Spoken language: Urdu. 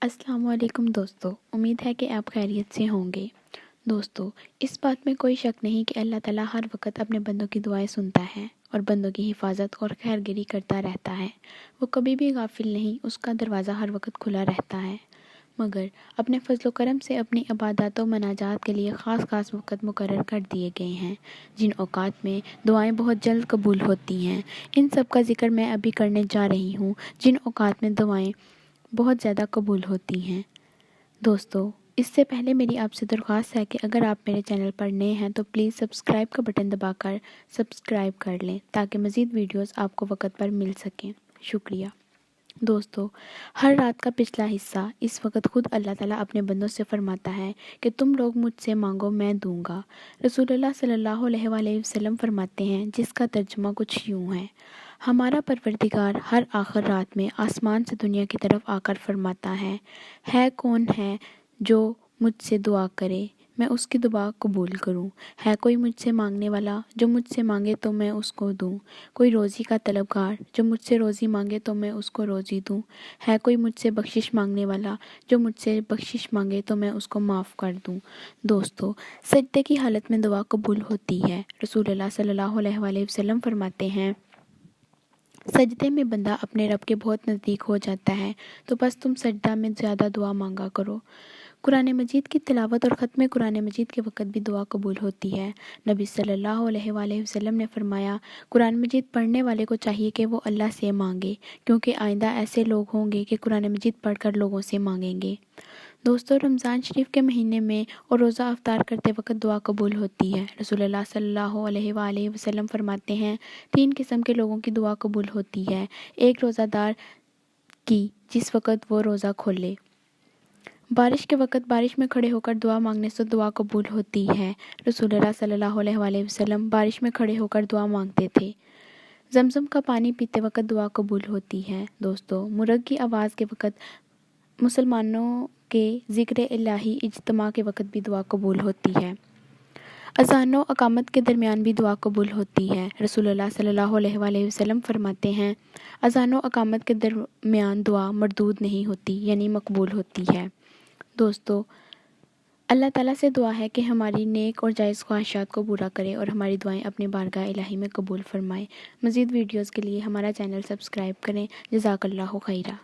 السلام علیکم دوستو، امید ہے کہ آپ خیریت سے ہوں گے۔ دوستو، اس بات میں کوئی شک نہیں کہ اللہ تعالیٰ ہر وقت اپنے بندوں کی دعائیں سنتا ہے اور بندوں کی حفاظت اور خیرگیری کرتا رہتا ہے۔ وہ کبھی بھی غافل نہیں، اس کا دروازہ ہر وقت کھلا رہتا ہے، مگر اپنے فضل و کرم سے اپنی عبادات و مناجات کے لیے خاص وقت مقرر کر دیے گئے ہیں، جن اوقات میں دعائیں بہت جلد قبول ہوتی ہیں۔ ان سب کا ذکر میں ابھی کرنے جا رہی ہوں، جن اوقات میں دعائیں بہت زیادہ قبول ہوتی ہیں۔ دوستو، اس سے پہلے میری آپ سے درخواست ہے کہ اگر آپ میرے چینل پر نئے ہیں تو پلیز سبسکرائب کا بٹن دبا کر سبسکرائب کر لیں تاکہ مزید ویڈیوز آپ کو وقت پر مل سکیں۔ شکریہ۔ دوستو، ہر رات کا پچھلا حصہ اس وقت خود اللہ تعالیٰ اپنے بندوں سے فرماتا ہے کہ تم لوگ مجھ سے مانگو میں دوں گا۔ رسول اللہ صلی اللہ علیہ وآلہ وسلم فرماتے ہیں، جس کا ترجمہ کچھ یوں ہے: ہمارا پروردگار ہر آخر رات میں آسمان سے دنیا کی طرف آ کر فرماتا ہے کون ہے جو مجھ سے دعا کرے میں اس کی دعا قبول کروں، ہے کوئی مجھ سے مانگنے والا جو مجھ سے مانگے تو میں اس کو دوں، کوئی روزی کا طلبگار جو مجھ سے روزی مانگے تو میں اس کو روزی دوں، ہے کوئی مجھ سے بخشش مانگنے والا جو مجھ سے بخشش مانگے تو میں اس کو معاف کر دوں۔ دوستو، سجدے کی حالت میں دعا قبول ہوتی ہے۔ رسول اللہ صلی اللہ علیہ وآلہ وسلم فرماتے ہیں، سجدے میں بندہ اپنے رب کے بہت نزدیک ہو جاتا ہے، تو بس تم سجدہ میں زیادہ دعا مانگا کرو۔ قرآن مجید کی تلاوت اور ختم قرآن مجید کے وقت بھی دعا قبول ہوتی ہے۔ نبی صلی اللہ علیہ وآلہ وسلم نے فرمایا، قرآن مجید پڑھنے والے کو چاہیے کہ وہ اللہ سے مانگے، کیونکہ آئندہ ایسے لوگ ہوں گے کہ قرآن مجید پڑھ کر لوگوں سے مانگیں گے۔ دوستو، رمضان شریف کے مہینے میں اور روزہ افطار کرتے وقت دعا قبول ہوتی ہے۔ رسول اللہ صلی اللہ علیہ وآلہ وسلم فرماتے ہیں، 3 قسم کے لوگوں کی دعا قبول ہوتی ہے: ایک روزہ دار کی جس وقت وہ روزہ کھولے، بارش کے وقت بارش میں کھڑے ہو کر دعا مانگنے سے دعا قبول ہوتی ہے۔ رسول اللہ صلی اللہ علیہ وآلہ وسلم بارش میں کھڑے ہو کر دعا مانگتے تھے۔ زمزم کا پانی پیتے وقت دعا قبول ہوتی ہے۔ دوستو، مرغ کی آواز کے وقت، مسلمانوں کے ذکر الہی اجتماع کے وقت بھی دعا قبول ہوتی ہے۔ اذان و اقامت کے درمیان بھی دعا قبول ہوتی ہے۔ رسول اللہ صلی اللہ علیہ وآلہ وسلم فرماتے ہیں، اذان و اقامت کے درمیان دعا مردود نہیں ہوتی، یعنی مقبول ہوتی ہے۔ دوستو، اللہ تعالیٰ سے دعا ہے کہ ہماری نیک اور جائز خواہشات کو پورا کرے اور ہماری دعائیں اپنی بارگاہ الہی میں قبول فرمائے۔ مزید ویڈیوز کے لیے ہمارا چینل سبسکرائب کریں۔ جزاک اللہ خیرہ۔